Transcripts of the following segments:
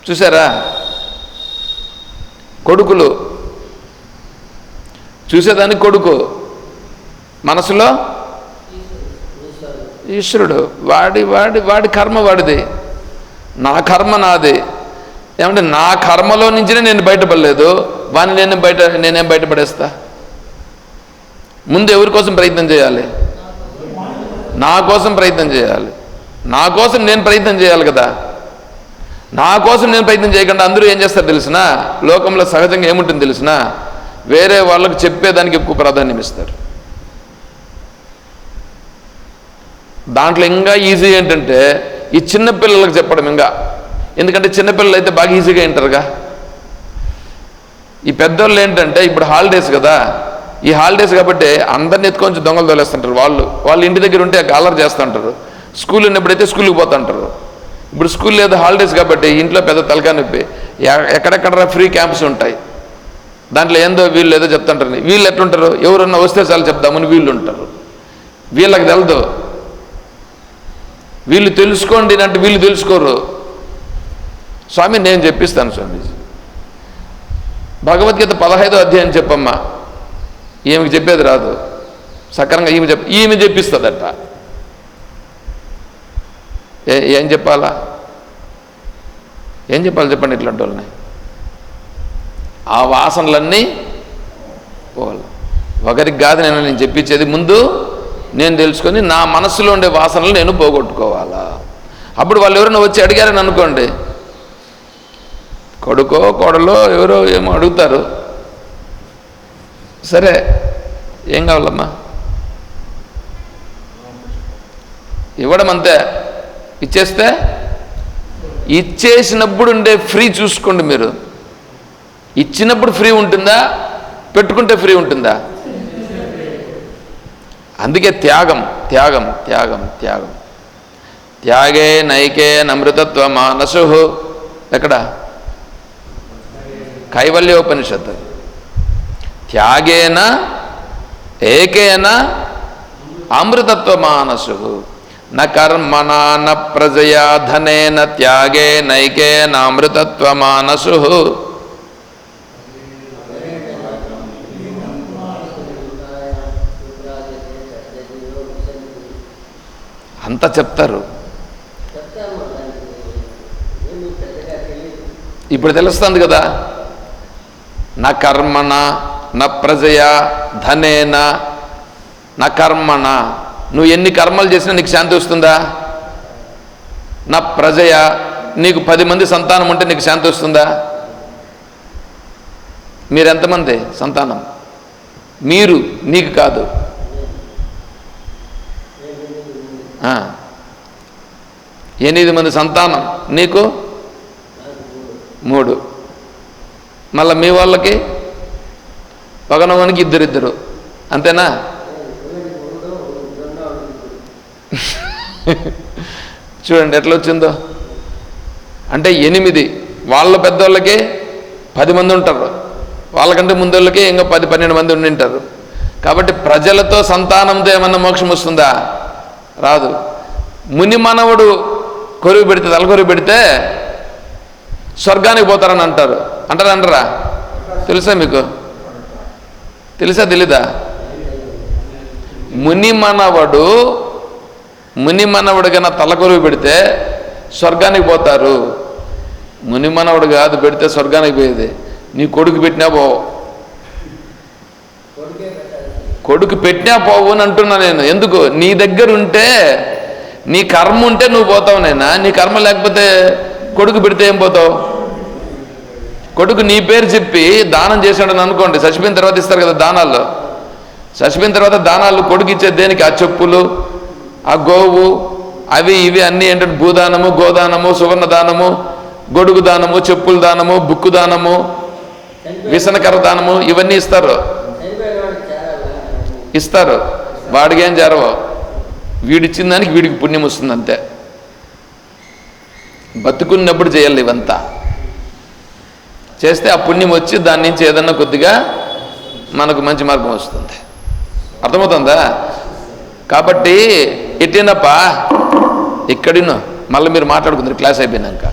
చూసారా? కొడుకులు చూసేదానికి కొడుకు, మనసులో ఈశ్వరుడు. వాడి వాడి వాడి కర్మ వాడిది, నా కర్మ నాది. ఏమంటే నా కర్మలో నుంచినే నేను బయటపడలేదు, వాడిని నేనేం బయటపడేస్తా? ముందు ఎవరి కోసం ప్రయత్నం చేయాలి? నా కోసం ప్రయత్నం చేయాలి. నా కోసం నేను ప్రయత్నం చేయాలి కదా. నా కోసం నేను ప్రయత్నం చేయకుండా అందరూ ఏం చేస్తారు తెలిసినా? లోకంలో సహజంగా ఏముంటుంది తెలిసినా? వేరే వాళ్ళకు చెప్పేదానికి ఎక్కువ ప్రాధాన్యం ఇస్తారు. దాంట్లో ఇంకా ఈజీ ఏంటంటే ఈ చిన్నపిల్లలకు చెప్పడం. ఇంకా ఎందుకంటే చిన్నపిల్లలు అయితే బాగా ఈజీగా వింటారుగా. ఈ పెద్దోళ్ళు ఏంటంటే ఇప్పుడు హాలిడేస్ కదా, ఈ హాలిడేస్ కాబట్టి అందరిని ఎత్తుకొని దొంగలు తోలేస్తుంటారు. వాళ్ళు ఇంటి దగ్గర ఉంటే అల్లరి చేస్తుంటారు. స్కూల్ ఉన్నప్పుడైతే స్కూల్కి పోతుంటారు. ఇప్పుడు స్కూల్ లేదు, హాలిడేస్ కాబట్టి ఇంట్లో పెద్ద తలకాయ నొప్పి. ఎక్కడెక్కడ ఫ్రీ క్యాంప్స్ ఉంటాయి, దాంట్లో ఏందో వీళ్ళు ఏదో చెప్తుంటారు. వీళ్ళు ఎట్లుంటారు? ఎవరన్నా వస్తే చాలు చెప్దామని వీళ్ళు ఉంటారు. వీళ్ళకి తెలదు. వీళ్ళు తెలుసుకోండి అంటే వీళ్ళు తెలుసుకోరు. స్వామి నేను చెప్పిస్తాను స్వామీజీ, భగవద్గీత 15వ అధ్యాయం చెప్పమ్మా. ఈమెకి చెప్పేది రాదు సక్రంగా, ఈమె చెప్పిస్తుందట. ఏం చెప్పాలా? ఏం చెప్పాలి చెప్పండి ఇట్లాంటి వాళ్ళని? ఆ వాసనలన్నీ పోవాలి. ఒకరికి కాదు నేను చెప్పించేది, ముందు నేను తెలుసుకొని నా మనసులో ఉండే వాసనలు నేను పోగొట్టుకోవాలా. అప్పుడు వాళ్ళు ఎవరైనా వచ్చి అడిగారని అనుకోండి, కొడుకో కోడలో ఎవరో ఏమో అడుగుతారు, సరే ఏం కావాలమ్మా ఇవ్వడం అంతే. ఇచ్చేస్తే ఇచ్చేసినప్పుడు ఉండే ఫ్రీ చూసుకోండి మీరు. ఇచ్చినప్పుడు ఫ్రీ ఉంటుందా, పెట్టుకుంటే ఫ్రీ ఉంటుందా? అందుకే త్యాగం త్యాగం త్యాగం త్యాగం. త్యాగే నైకే నమృతత్వ మానసు. ఎక్కడ? కైవల్యోపనిషత్తు. త్యాగేన ఏకేన అమృతత్వ మానసు న కర్మణా న ప్రజయా ధనేన త్యాగే నైకేన అమృతత్వ మానసు. అంతా చెప్తారు. ఇప్పుడు తెలుస్తుంది కదా. నా కర్మణ నా ప్రజయా ధనేన నా కర్మణ. నువ్వు ఎన్ని కర్మలు చేసినా నీకు శాంతి వస్తుందా? నా ప్రజయ, నీకు 10 మంది సంతానం ఉంటే నీకు శాంతి వస్తుందా? మీరు ఎంతమంది సంతానం? మీరు, నీకు కాదు. 8 మంది సంతానం, నీకు 3. మళ్ళీ మీ వాళ్ళకి పగనవానికి 2 అంతేనా? చూడండి ఎట్లా వచ్చిందో. అంటే 8 వాళ్ళ పెద్దోళ్ళకి 10 మంది ఉంటారు, వాళ్ళకంటే ముందోళ్ళకి ఇంకా 10-12 మంది ఉండింటారు. కాబట్టి ప్రజలతో సంతానంతో ఏమన్నా మోక్షం వస్తుందా? రాదు. ముని మనవుడు కొరువు పెడితే, తలకొరువు పెడితే స్వర్గానికి పోతారని అంటారు. అంటారా? తెలుసా మీకు? తెలుసా తెలీదా? ముని మనవుడు కన్నా తలకొరువు పెడితే స్వర్గానికి పోతారు. ముని మనవుడు కాదు పెడితే స్వర్గానికి పోయేది. నీ కొడుకు పెట్టినా పోవు, కొడుకు పెట్టినా పోవు అని అంటున్నా నేను. ఎందుకు? నీ దగ్గర ఉంటే, నీ కర్మ ఉంటే నువ్వు పోతావు. నైనా నీ కర్మ లేకపోతే కొడుకు పెడితే ఏం పోతావు? కొడుకు నీ పేరు చెప్పి దానం చేశాడని అనుకోండి, చచ్చిపోయిన తర్వాత ఇస్తారు కదా దానాలు. చచ్చిపోయిన తర్వాత దానాలు కొడుకు ఇచ్చేది దేనికి? ఆ చెప్పులు, ఆ గోవు, అవి ఇవి అన్నీ ఏంటంటే భూదానము, గోదానము, సువర్ణ దానము, గొడుగు దానము, చెప్పుల దానము, బుక్కు దానము, విసనకర దానము, ఇవన్నీ ఇస్తారు. వాడికి ఏం జరగవు. వీడిచ్చిన దానికి వీడికి పుణ్యం వస్తుంది అంతే. బతుకున్నప్పుడు చేయాలి ఇవంతా. చేస్తే ఆ పుణ్యం వచ్చి దాని నుంచి ఏదన్నా కొద్దిగా మనకు మంచి మార్గం వస్తుంది. అర్థమవుతుందా? కాబట్టి ఎట్టేనప్పా ఇక్కడినో మళ్ళీ మీరు మాట్లాడుకుందరు క్లాస్ అయిపోయినాక.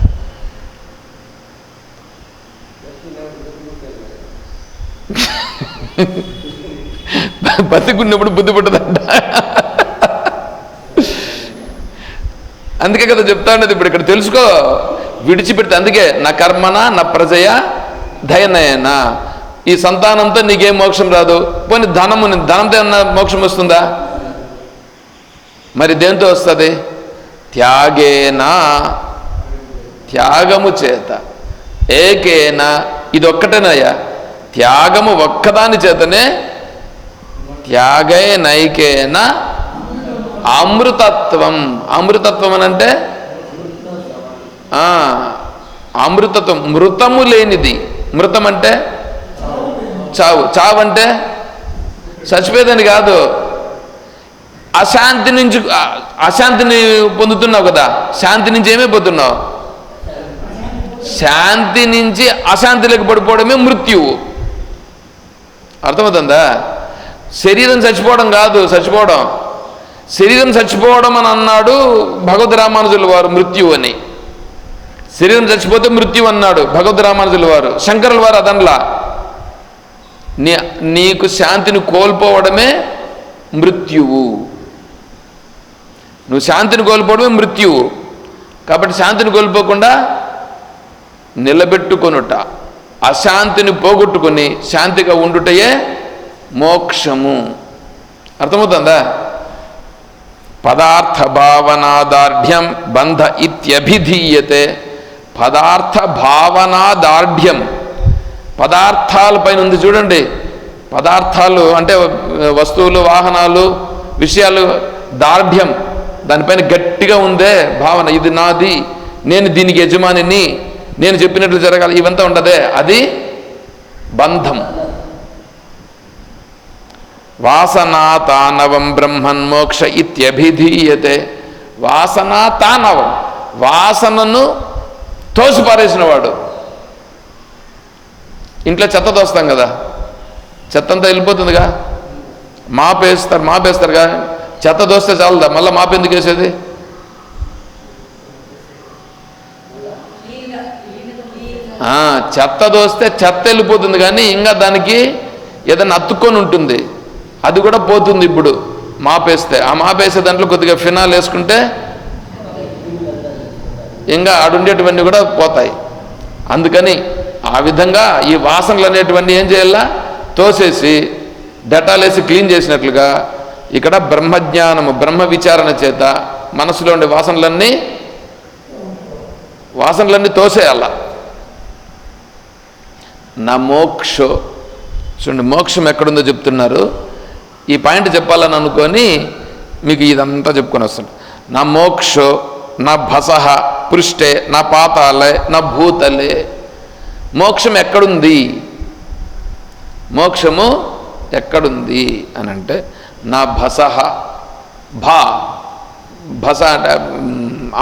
బతికున్నప్పుడు బుద్ధి పుట్టదంట. అందుకే కదా చెప్తా ఉండేది. ఇప్పుడు ఇక్కడ తెలుసుకో, విడిచిపెడితే. అందుకే నా కర్మన నా ప్రజయ దయనయన. ఈ సంతానంతో నీకేం మోక్షం రాదు. పోనీ ధనంతో ఏమన్నా మోక్షం వస్తుందా? మరి దేంతో వస్తుంది? త్యాగేనా, త్యాగము చేత. ఏకేనా, ఇది ఒక్కటేనయ్యా, త్యాగము ఒక్కదాని చేతనే. త్యాగే నైకేన అమృతత్వం. అమృతత్వం అని అంటే అమృతత్వం, మృతము లేనిది. మృతం అంటే చావు. చావు అంటే చచ్చిపోయేదని కాదు. అశాంతి నుంచి అశాంతిని పొందుతున్నావు కదా, శాంతి నుంచి ఏమే పోతున్నావు? శాంతి నుంచి అశాంతిలోకి పడిపోవడమే మృత్యువు. అర్థమవుతుందా? శరీరం చచ్చిపోవడం కాదు చచ్చిపోవడం. శరీరం చచ్చిపోవడం అని అన్నాడు భగవద్ రామానుజుల వారు మృత్యువు అని. శరీరం చచ్చిపోతే మృత్యు అన్నాడు భగవద్ రామానుజుల వారు. శంకరుల వారు అదనలా. నీకు శాంతిని కోల్పోవడమే మృత్యువు. నువ్వు శాంతిని కోల్పోవడమే మృత్యువు. కాబట్టి శాంతిని కోల్పోకుండా నిలబెట్టుకొనుట, అశాంతిని పోగొట్టుకొని శాంతిగా ఉండుటయే మోక్షము. అర్థమవుతుందా? పదార్థ భావనాదార్ఢ్యం బంధ ఇత్యభిధీయతే. పదార్థ భావనాదార్ఢ్యం, పదార్థాలపైన ఉంది చూడండి. పదార్థాలు అంటే వస్తువులు, వాహనాలు, విషయాలు. దార్ఢ్యం, దానిపైన గట్టిగా ఉందే భావన. ఇది నాది, నేను దీనికి యజమానిని, నేను చెప్పినట్లు జరగాలి, ఇవంతా ఉండదే, అది బంధం. వాసనా తానవం బ్రహ్మన్మోక్ష ఇత్యభిధీయతే. వాసనా తానవం, వాసనను తోసిపారేసిన వాడు. ఇంట్లో చెత్త తోస్తాం కదా, చెత్త అంతా వెళ్ళిపోతుందిగా. మాపేస్తారుగా. చెత్త దోస్తే చాలదా? మళ్ళీ మాపు ఎందుకు వేసేది? చెత్త దోస్తే చెత్త వెళ్ళిపోతుంది, కానీ ఇంకా దానికి ఏదైనా అతుక్కొని ఉంటుంది, అది కూడా పోతుంది. ఇప్పుడు మాపేస్తే, ఆ మాపేసే దాంట్లో కొద్దిగా ఫినాల్ వేసుకుంటే ఇంకా ఆడుండేటివన్నీ కూడా పోతాయి. అందుకని ఆ విధంగా ఈ వాసనలు అనేటివన్నీ ఏం చేయాలా? తోసేసి డెటాల్ వేసి క్లీన్ చేసినట్లుగా ఇక్కడ బ్రహ్మజ్ఞానము, బ్రహ్మ విచారణ చేత మనసులో ఉండే వాసనలన్నీ తోసేయాల. నా మోక్షో. చూడండి, మోక్షం ఎక్కడుందో చెప్తున్నారు. ఈ పాయింట్ చెప్పాలని అనుకొని మీకు ఇదంతా చెప్పుకొని వస్తాడు. నా మోక్షో నా భసహ పృష్ఠే నా పాతాలే నా భూతలే. మోక్షం ఎక్కడుంది? మోక్షము ఎక్కడుంది అని అంటే నా భసహ. భస అంటే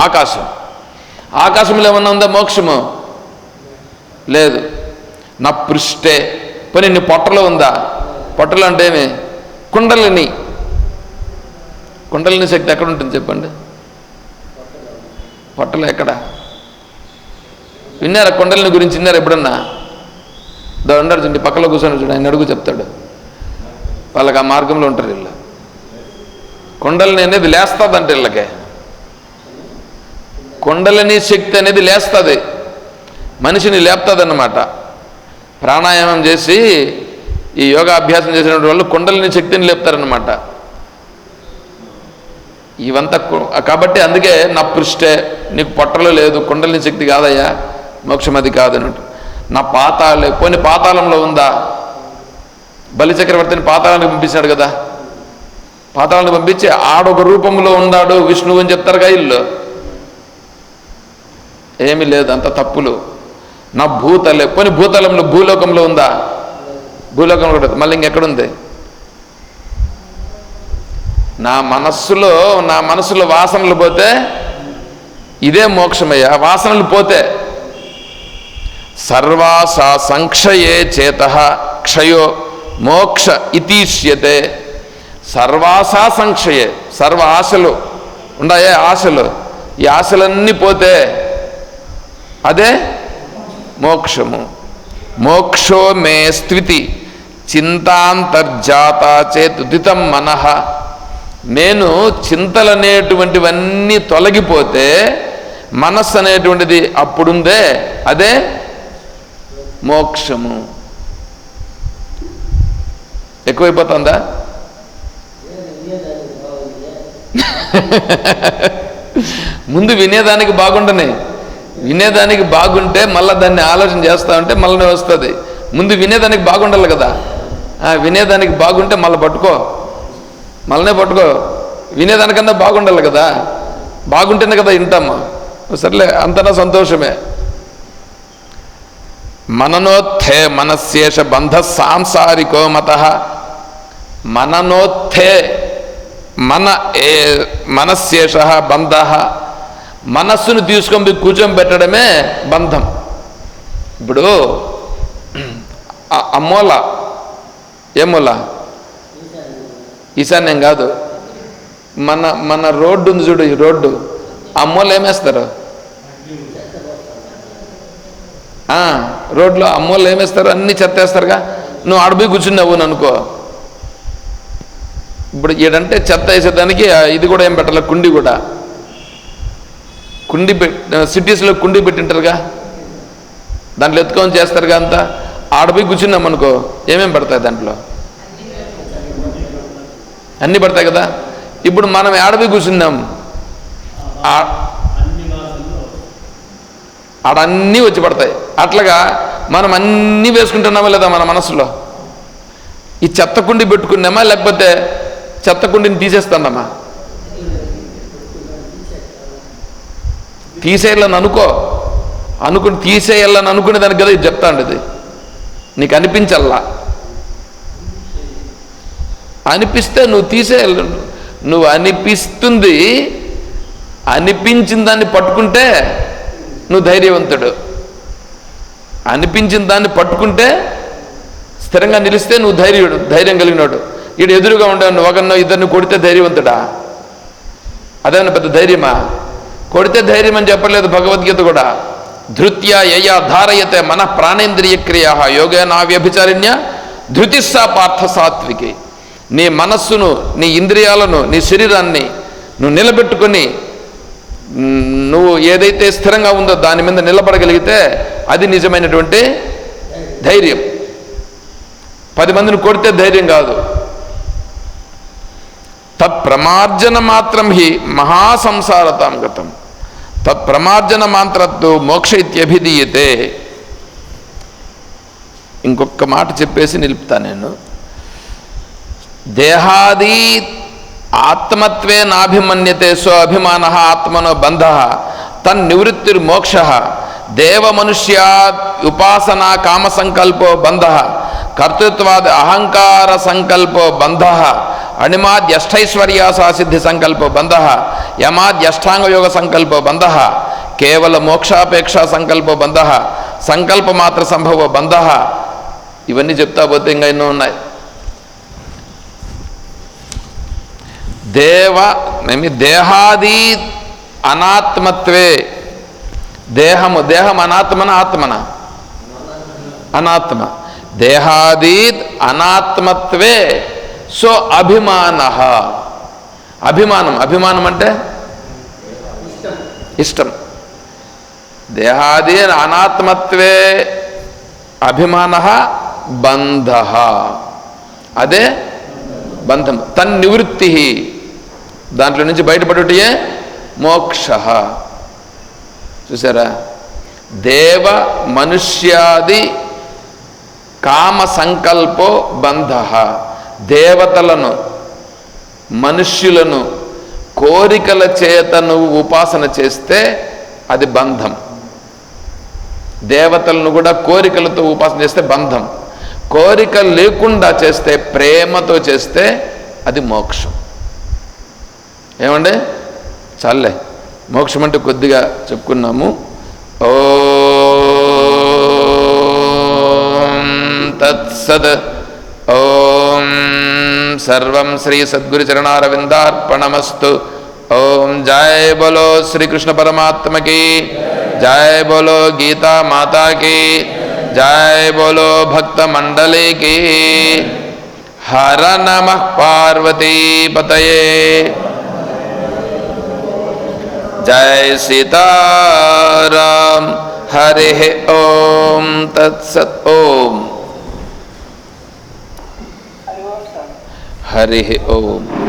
ఆకాశం. ఆకాశంలో ఏమన్నా ఉందా మోక్షము? లేదు. నా పృష్ఠే, పోనీ నీ పొట్టలో ఉందా? పొట్టలో అంటే ఏమి? కుండలిని. కుండలిని శక్తి ఎక్కడ ఉంటుంది చెప్పండి? పొట్టలో ఎక్కడ? విన్నారా కుండలిని గురించి? విన్నారా ఎప్పుడన్నా? ఉండరు చూడండి, పక్కలో కూర్చొని చూడండి, ఆయన అడుగు చెప్తాడు. వాళ్ళకి ఆ మార్గంలో ఉంటారు వీళ్ళు. కుండలిని అనేది లేస్తుందంటే వీళ్ళకే. కుండలిని శక్తి అనేది లేస్తుంది, మనిషిని లేపుతుంది అన్నమాట. ప్రాణాయామం చేసి ఈ యోగాభ్యాసం చేసినటువంటి వాళ్ళు కుండలిని శక్తిని లేపుతారన్నమాట. ఇవంతా కాబట్టి అందుకే నా పృష్ఠే, నీకు పొట్టలో లేదు, కుండలిని శక్తి కాదయ్యా, మోక్షం అది కాదన్నట్టు. నా పాతాళే, పోనీ పాతాళంలో ఉందా? బలిచక్రవర్తిని పాతాళానికి పంపించాడు కదా. పాతాళానికి పంపించి ఆడొక రూపంలో ఉన్నాడు విష్ణువు అని చెప్తారుగా ఇల్లు. ఏమీ లేదు, అంత తప్పులు. నా భూతలే, పోనీ భూతలంలో, భూలోకంలో ఉందా? భూలోకంలో కూడా మళ్ళీ ఇంకెక్కడుంది? నా మనస్సులో వాసనలు పోతే ఇదే మోక్షమయ్యా. వాసనలు పోతే సర్వాసా సంక్షయే చేత క్షయో మోక్ష ఇతీష్యతే. సర్వాసా సంక్షయే, సర్వ ఆశలు ఉన్నాయే, ఆశలు, ఈ ఆశలన్నీ పోతే అదే మోక్షము. మోక్షో మే స్థితి చింతాంతర్జాత చేతుదితం మనః. నేను చింతలనేటువంటివన్నీ తొలగిపోతే మనస్సు అనేటువంటిది అప్పుడుందే, అదే మోక్షము. ఎక్కువైపోతుందా? ముందు వినేదానికి బాగుండని, వినేదానికి బాగుంటే మళ్ళీ దాన్ని ఆలోచన చేస్తా ఉంటే మళ్ళీ వస్తుంది. ముందు వినేదానికి బాగుండాలి కదా. వినేదానికి బాగుంటే మళ్ళీ పట్టుకో, మళ్ళీ పట్టుకో. వినేదానికన్నా బాగుండాలి కదా, బాగుంటేనే కదా వింటామా. సర్లే, అంతనా సంతోషమే. మననోత్థే మనస్యేష బంధ సాంసారికో మత. మననోత్థే మనస్యేష బంధ. మనస్సును తీసుకొని కూర్చొని పెట్టడమే బంధం. ఇప్పుడు ఆ మూల, ఏ మూల? ఈశాన్యం కాదు, మన రోడ్డు ఉంది చూడు, ఈ రోడ్డు, ఆ మూల ఏమేస్తారు? రోడ్లో ఆ మూల ఏమేస్తారు? అన్ని చెత్తేస్తారుగా. నువ్వు ఆడపోయి కూర్చున్నావు అనుకో, ఇప్పుడు ఏడంటే చెత్త వేసేదానికి ఇది కూడా ఏం పెట్టాలి, కుండి కూడా. కుండి సిటీస్లో కుండి పెట్టింటారుగా, దాంట్లో ఎత్తుకొని చేస్తారుగా అంతా. ఆడపోయి కూర్చున్నాం అనుకో, ఏమేమి పడతాయి దాంట్లో? అన్నీ పడతాయి కదా. ఇప్పుడు మనం ఆడపోయి కూర్చున్నాం, ఆడన్నీ వచ్చి పడతాయి. అట్లాగా మనం అన్నీ వేసుకుంటున్నామా లేదా మన మనసులో? ఈ చెత్త కుండి పెట్టుకున్నామా, లేకపోతే చెత్త కుండిని తీసేస్తున్నామా? తీసేయాలని అనుకుని తీసేయాలని అనుకునే దానికి కదా ఇది చెప్తా ఉండేది. నీకు అనిపించల్లా, అనిపిస్తే నువ్వు తీసేయాలి. నువ్వు అనిపిస్తుంది, అనిపించిన దాన్ని పట్టుకుంటే నువ్వు ధైర్యవంతుడు. అనిపించిన దాన్ని పట్టుకుంటే స్థిరంగా నిలిస్తే నువ్వు ధైర్యం కలిగినాడు. ఈడు ఎదురుగా ఉండేవాడిని ఒకరినో ఇద్దరిని కొడితే ధైర్యవంతుడా? అదేమన్నా పెద్ద ధైర్యమా? కొడితే ధైర్యం అని చెప్పలేదు భగవద్గీత కూడా. ధృత్య యయా ధారయతే మన ప్రాణేంద్రియ క్రియా యోగేన వ్యభిచారిణ్య ధృతిస్సా పార్థ సాత్వికి. నీ మనస్సును, నీ ఇంద్రియాలను, నీ శరీరాన్ని నువ్వు నిలబెట్టుకొని నువ్వు ఏదైతే స్థిరంగా ఉందో దాని మీద నిలబడగలిగితే అది నిజమైనటువంటి ధైర్యం. 10 మందిని కొడితే ధైర్యం కాదు. తత్ప్రమార్జన మాత్రం హి మహాసంసారతాం గతం. తత్ప్రమార్జన మాత్రత్తు మోక్ష ఇత్యభిధీయతే. ఇంకొక మాట చెప్పేసి నిలుపుతా నేను. దేహాది ఆత్మత్వే నాభిమన్యతే సో అభిమాన ఆత్మనో బంధ తన్నివృత్తిర్మోక్ష. దేవ మనుష్యా ఉపాసనా కామ సంకల్పో బంధ కర్తృత్వాది అహంకార సంకల్పో బంధ అణిమాద్యష్టైశ్వర్యాసా సిద్ధి సంకల్పో బంధ యమాద్యష్టాంగయోగ సంకల్పో బంధ కేవల మోక్షాపేక్ష సంకల్పో బంధ సంకల్ప మాత్ర సంభవ బంధ. ఇవన్నీ చెప్తా పోతే ఇంకా ఎన్నో ఉన్నాయి. దేహాది అనాత్మత్వే. దేహం అనాత్మన ఆత్మన? అనాత్మ. దేహాదీత్ అనాత్మత్వే సో అభిమాన. అభిమానం అంటే ఇష్టం. దేహాది అనాత్మత్వే అభిమాన బంధ, అదే బంధం. తన్నివృత్తి, దాంట్లో నుంచి బయటపడుటయే మోక్ష. చూసారా? దేవ మనుష్యాది కామ సంకల్పో బంధ. దేవతలను, మనుష్యులను కోరికల చేత నువ్వు ఉపాసన చేస్తే అది బంధం. దేవతలను కూడా కోరికలతో ఉపాసన చేస్తే బంధం. కోరిక లేకుండా చేస్తే, ప్రేమతో చేస్తే అది మోక్షం. ఏమండి? చాలే, మోక్షం అంటే కొద్దిగా చెప్పుకున్నాము. ఓం తత్సద్. ఓం సర్వం శ్రీ సద్గురు చరణారవిందార్పణమస్తు. ఓం జయ బోలో శ్రీకృష్ణ పరమాత్మ की जय, बोलो गीता माता की जय बोलो भक्त मंडली की। हर नमः पार्वती पतये। जय सीताराम। हरि ओम तत्सत। ओम हरि ओम।